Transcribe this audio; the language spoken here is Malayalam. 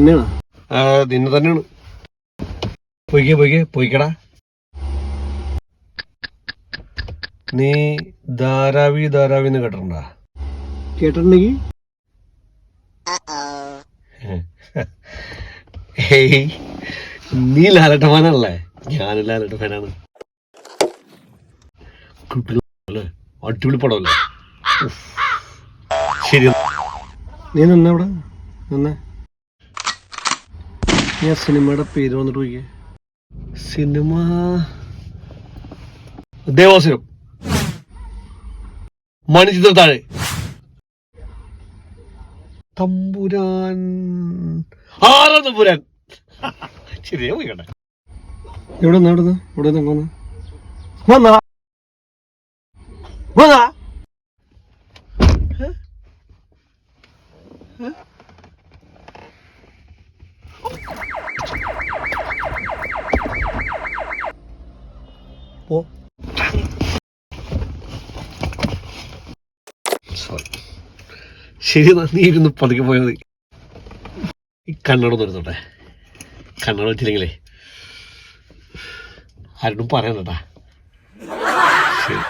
എന്നെയാണോ? നിന്നെ തന്നെയാണ്. പോയിക്കടാ. നീ ധാരാവി എന്ന് കേട്ടിട്ടുണ്ടാ? കേട്ടിട്ടുണ്ടെങ്കിൽ നീ ലാലട്ട ഫാനല്ലേ? ഞാനും ലാലട്ട ഫാനാണ്. അടിപൊളി പടമല്ലേ? ശരി, നീ നിന്നവിടെ നിന്നേ. ഞാൻ സിനിമയുടെ പേര് വന്നിട്ട് പോയിക്കേ. സിനിമ ദേവാസുരം, മണിച്ചിത്രത്താഴ്, തമ്പുരാൻ, ആറാം തമ്പുരാൻ. ശരിയാ, പോയിക്കട്ടെ. എവിടെ വന്നാ ശരി, നീ ഇരുന്ന് പതുക്കെ പോയാൽ മതി. ഈ കണ്ണട നിർത്തോട്ടെ. കണ്ണട വെച്ചില്ലെങ്കിലേ ആരോടും പറയണ്ടട്ടാ. ശരി.